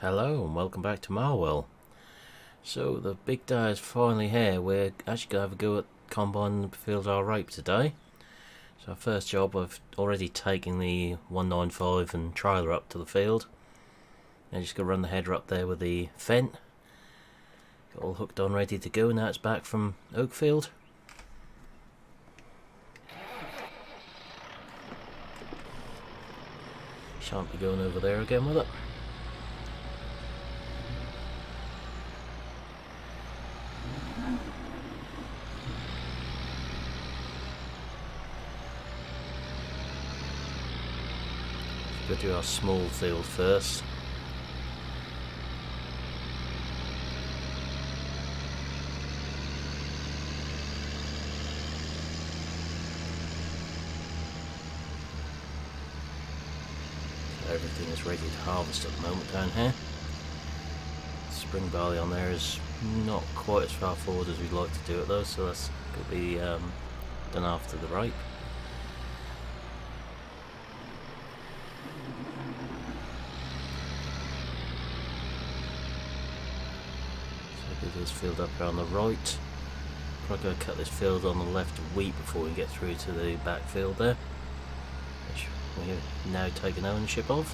Hello and welcome back to Marwell. So the big day is finally here. We're actually going to have a go at Combine Field R Rape today. So our first job, I've already taken the 195 and trailer up to the field. And just going to run the header up there with the Fent. Got all hooked on, ready to go. Now it's back from Oakfield. Shan't be going over there again with it. We'll do our small field first. So everything is ready to harvest at the moment down here. Spring barley on there is not quite as far forward as we'd like to do it though, so that's going to be done after the rape. This field up here on the right. Probably going to cut this field on the left a week before we get through to the back field there, which we're now taking ownership of.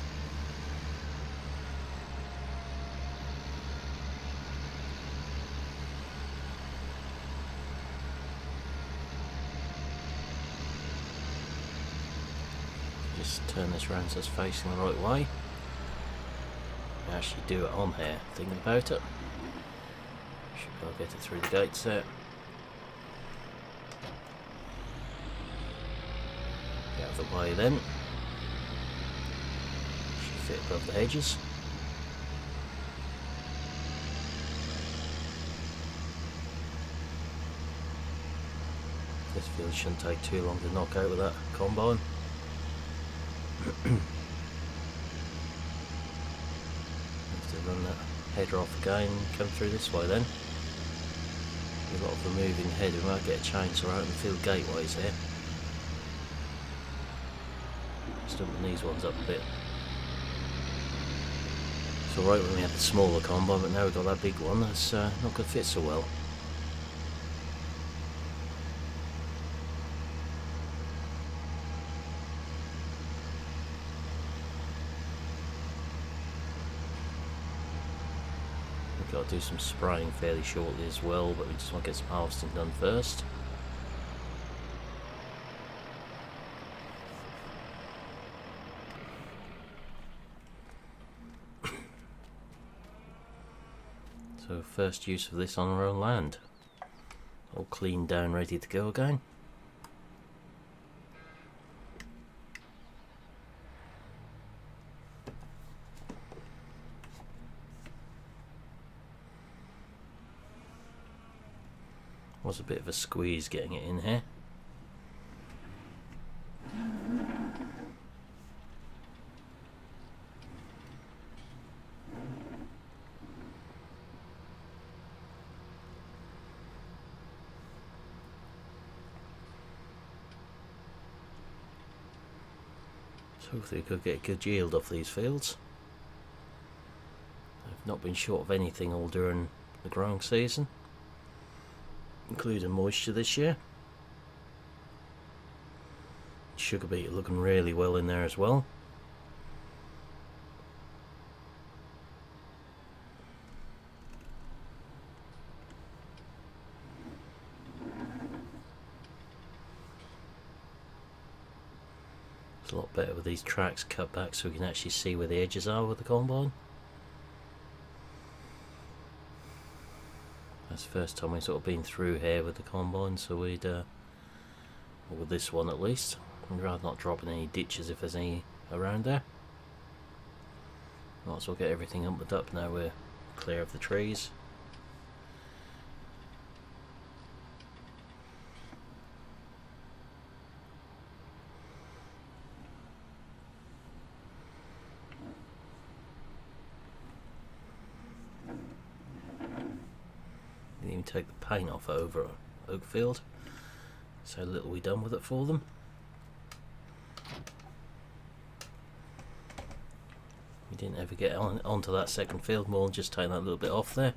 Just turn this round so it's facing the right way. Actually do it on here, thinking about it. I'll get it through the gates there. Get out of the way then. Should fit above the hedges. This field shouldn't take too long to knock out with that combine. Have to run that header off again and come through this way then. A lot of the moving head, we might get a chainsaw out and field gateways here. Stumping these ones up a bit. It's alright when we had the smaller combine, but now we've got that big one that's not going to fit so well. Got to do some spraying fairly shortly as well, but we just want to get some harvesting done first. So first use of this on our own land. All cleaned down, ready to go again. Was a bit of a squeeze getting it in here. So hopefully we could get a good yield off these fields. I've not been short of anything all during the growing season, including moisture this year. Sugar beet looking really well in there as well. It's a lot better with these tracks cut back so we can actually see where the edges are with the combine. That's the first time we've sort of been through here with the combine, so we'd, or with this one at least, I'd rather not drop in any ditches if there's any around there. Might as well get everything umbered up now we're clear of the trees. Didn't even take the paint off over Oakfield. So little we done with it for them. We Didn't ever get onto that second field, more than just taking that little bit off there.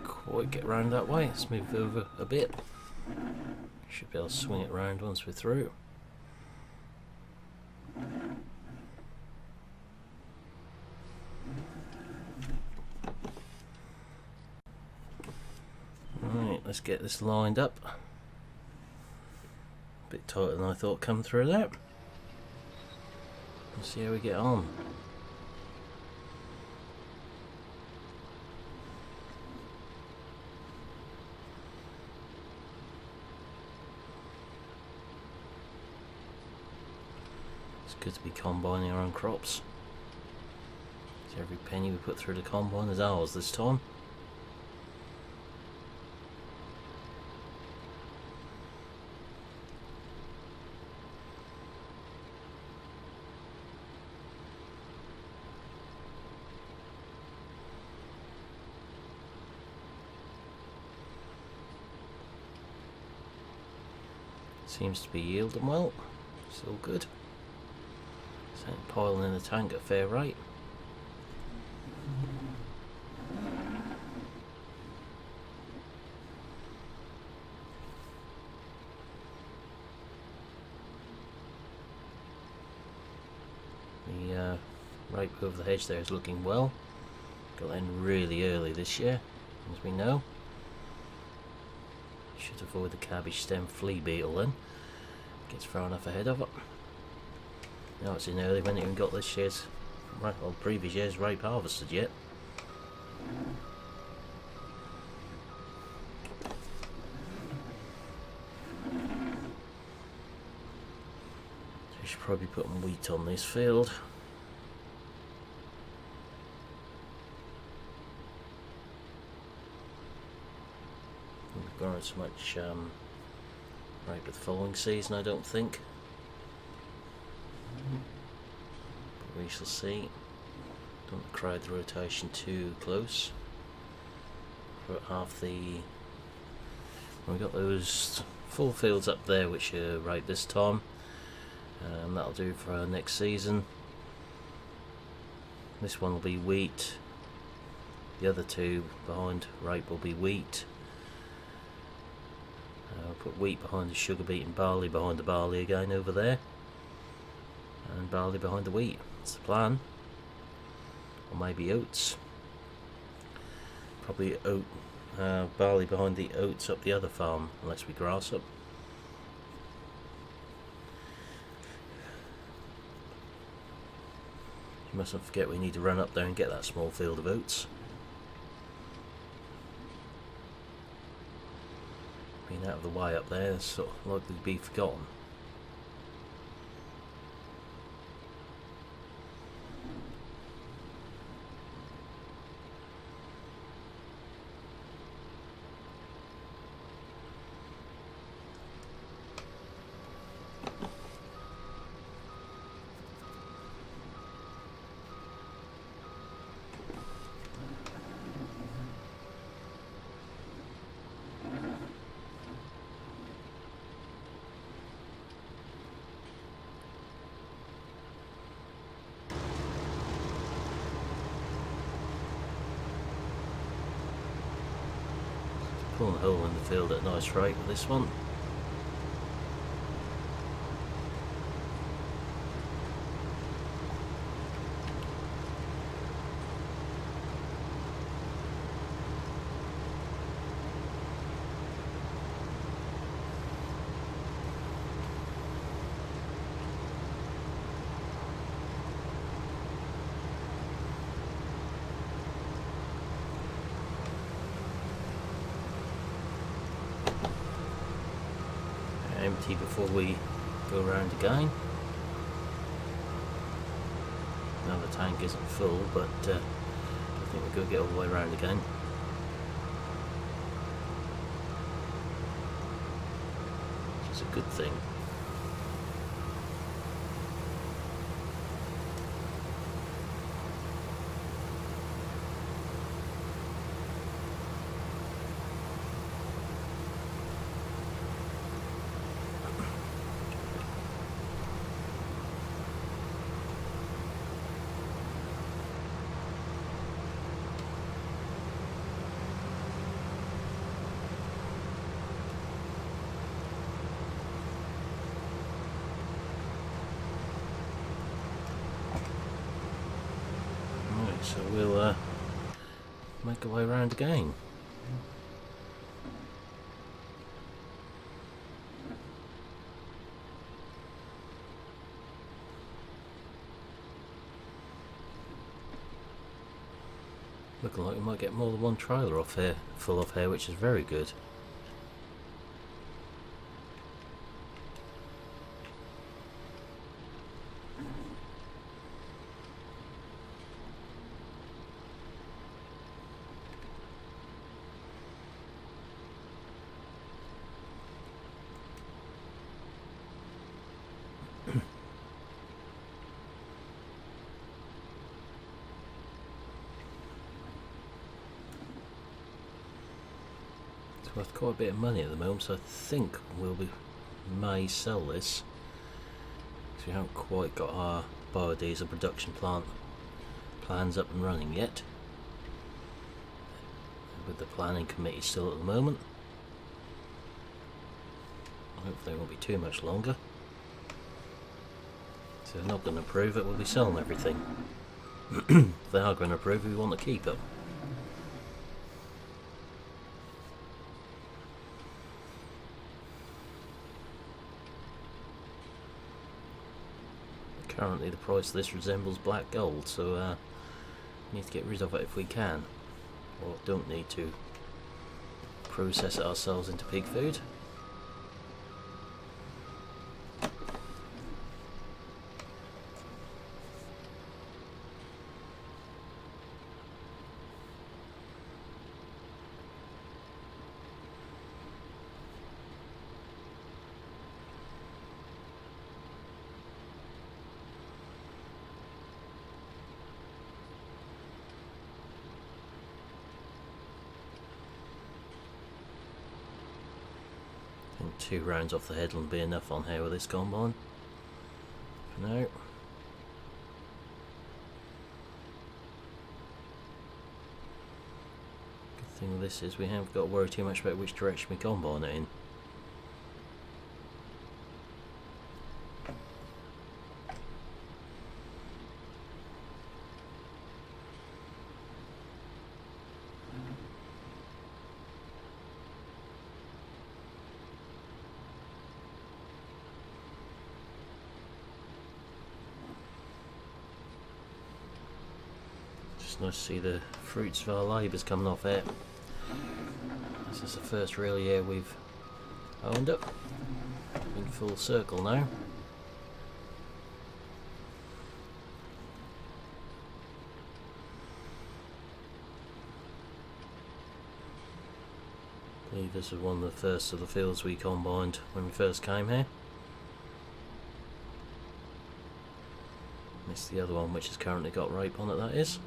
Quite get round that way. Let's move over a bit. Should be able to swing it round once we're through. Right, let's get this lined up. A bit tighter than I thought come through there. Let's see how we get on. Good to be combining our own crops. So every penny we put through the combine is ours this time. Seems to be yielding well. It's all good. Piling in the tank at a fair rate. The rape over the hedge there is looking well. Got in really early this year, as we know. Should avoid the cabbage stem flea beetle then. Gets far enough ahead of it. Now it's in early, we haven't even got this year's, well, previous year's rape harvested yet. So we should probably put some wheat on this field. We've got so much rape with the following season, I don't think. But we shall see. Don't crowd the rotation too close. For half the, we've got those full fields up there which are right this time. That'll do for our next season. This one will be wheat. The other two behind rape will be wheat. I'll put wheat behind the sugar beet and barley behind the barley again over there. And barley behind the wheat. That's the plan. Or maybe oats. Probably barley behind the oats up the other farm, unless we grass up. You mustn't forget we need to run up there and get that small field of oats. Being out of the way up there, it's sort of likely to be forgotten. Pulling a hole in the field at a nice rate with this one. Empty before we go around again. Now the tank isn't full, but I think think we're going to get all the way around again. Which is a good thing. So we'll make our way around again. Looking like we might get more than one trailer off here, full of here, which is very good. Worth quite a bit of money at the moment, so I think may sell this, because we haven't quite got our biodiesel production plant plans up and running yet, with the planning committee still at the moment. Hopefully it won't be too much longer. So if they're not going to approve it, we'll be selling everything. If they are going to approve it, we want to keep it. Currently the price of this resembles black gold, so we need to get rid of it if we can, or don't need to process it ourselves into pig food. I think 2 rounds off the headland will be enough on here with this combine for now. Good thing with this is we haven't got to worry too much about which direction we combine it in. It's nice to see the fruits of our labours coming off it. This is the first real year we've owned it. In full circle now. I believe this was one of the first of the fields we combined when we first came here. This is the other one which has currently got rape on it, that is.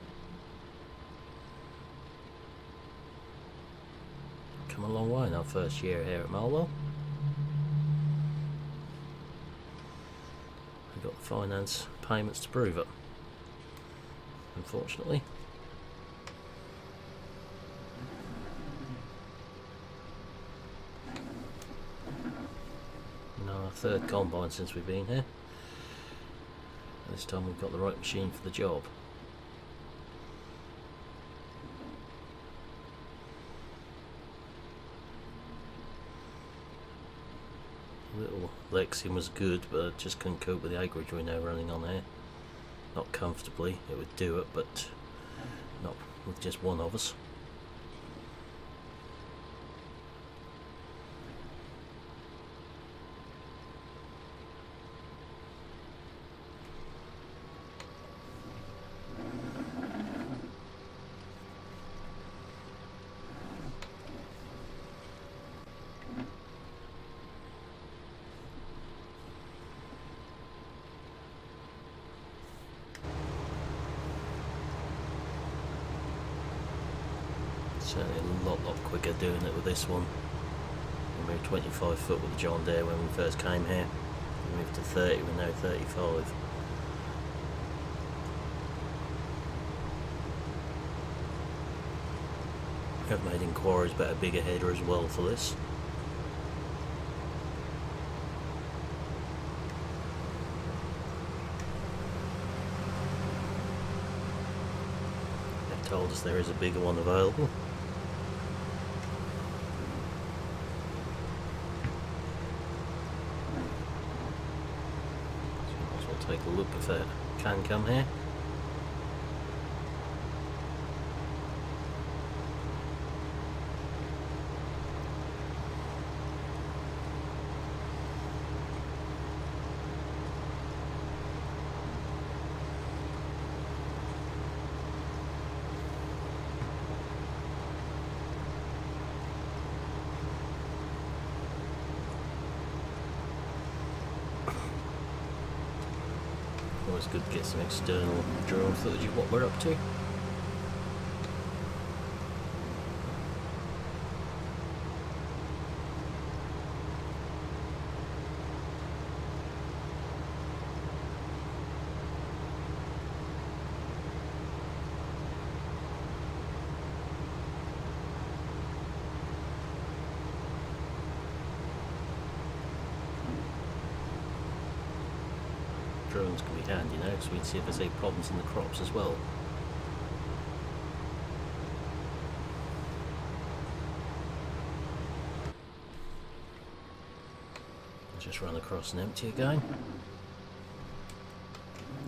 Come a long way in our first year here at Marwell. We've got the finance payments to prove it, unfortunately. Now our 3rd combine since we've been here. This time we've got the right machine for the job. Little Lexion was good, but I just couldn't cope with the acreage we're now running on here. Not comfortably, it would do it, but not with just one of us. Certainly a lot quicker doing it with this one. We moved 25 foot with the John Deere when we first came here. We moved to 30, we're now 35. I've made inquiries about a bigger header as well for this. They've told us there is a bigger one available. So we might as well take a look if it can come here. Always good to get some external drone footage of what we're up to. Drones can be handy now, because we can see if there's any problems in the crops as well. Just run across and empty again.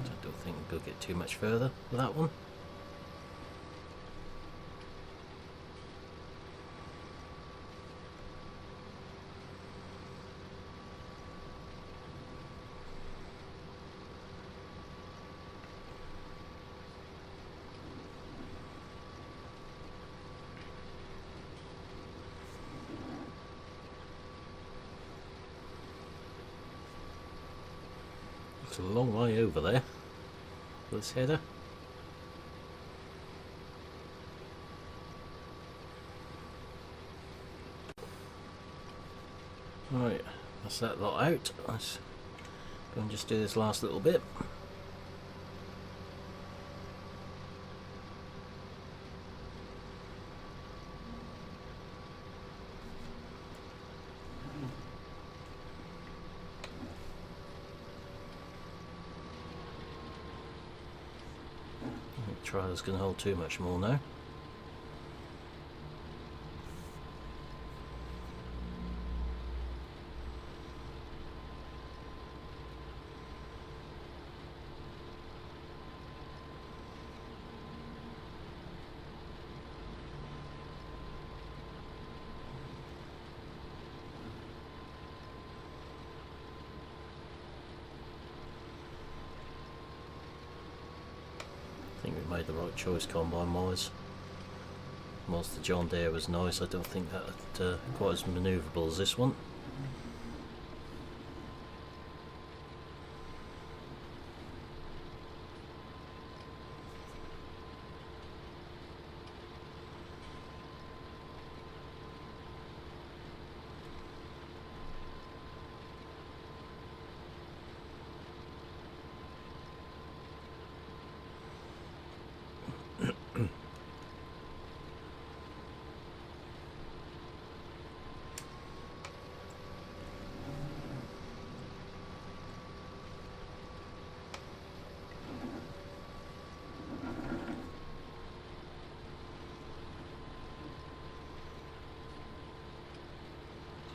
I don't think we'll go get too much further with that one. It's a long way over there, this header. Right, that's that lot out. Let's go and just do this last little bit. Trials can hold too much more now. I think we made the right choice combine wise. Whilst the John Deere was nice, I don't think that quite as manoeuvrable as this one.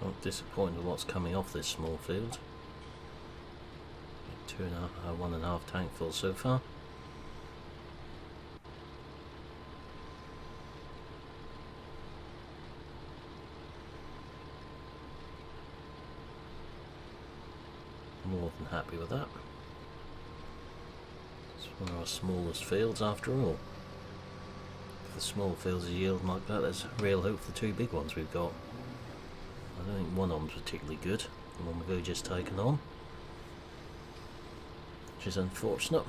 I'm disappointed with what's coming off this small field. 1.5 tank full so far. More than happy with that. It's one of our smallest fields after all. If the small fields are yielding like that, there's real hope for the two big ones we've got. I don't think one of them's particularly good, the one we've just taken on, which is unfortunate.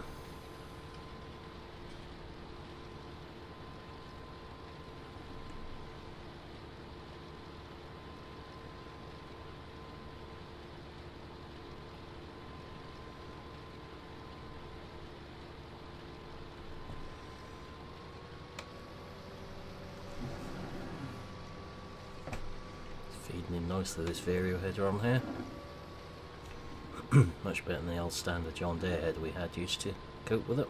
fitting in nicely, this Vario header on here. Much better than the old standard John Deere header we had used to cope with it.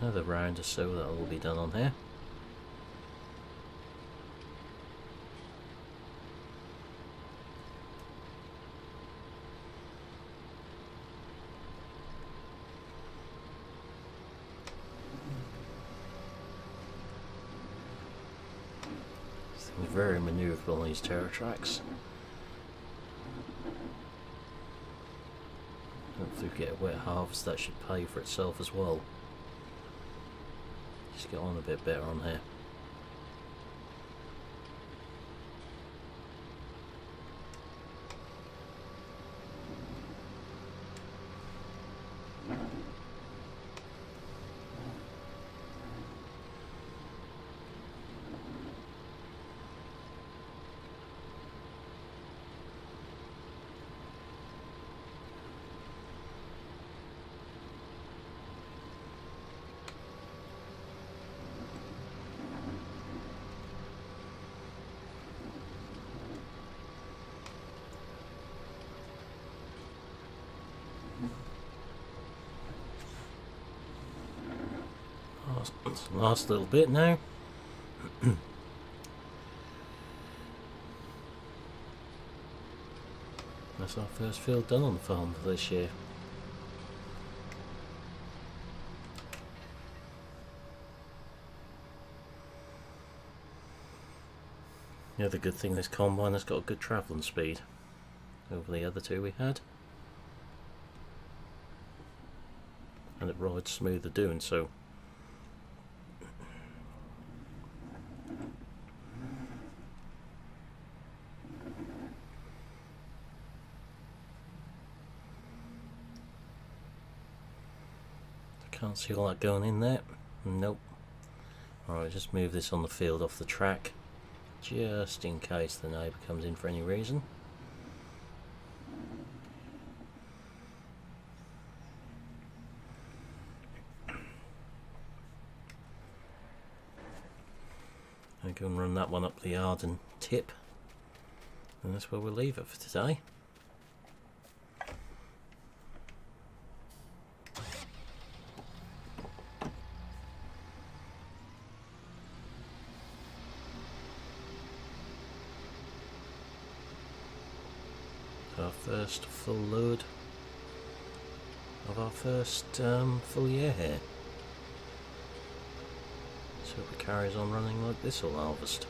Another round or so that will be done on here. This thing's very manoeuvrable on these Terra tracks. Hopefully we get a wet harvest, that should pay for itself as well. Just get on a bit better on here. Last little bit now. That's our first field done on the farm for this year. The other good thing, this combine has got a good travelling speed over the other two we had, and it rides smoother doing so. Can't see all that going in there. Nope. Alright, just move this on the field off the track, just in case the neighbour comes in for any reason. I go and run that one up the yard and tip, and that's where we'll leave it for today. Our first full load of our first full year here. So if it carries on running like this, will harvest.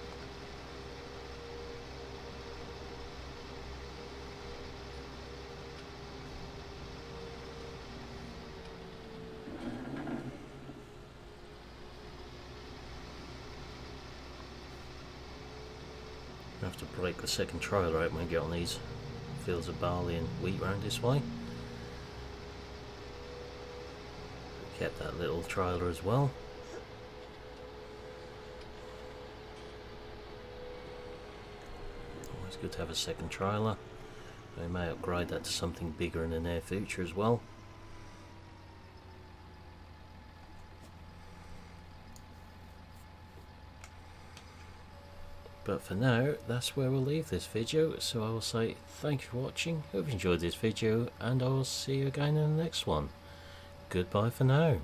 I have to break the second trailer out when I get on these fields of barley and wheat round this way. Kept that little trailer as well. Always good to have a second trailer. I may upgrade that to something bigger in the near future as well. But for now, that's where we'll leave this video, so I will say thank you for watching, hope you enjoyed this video, and I will see you again in the next one. Goodbye for now.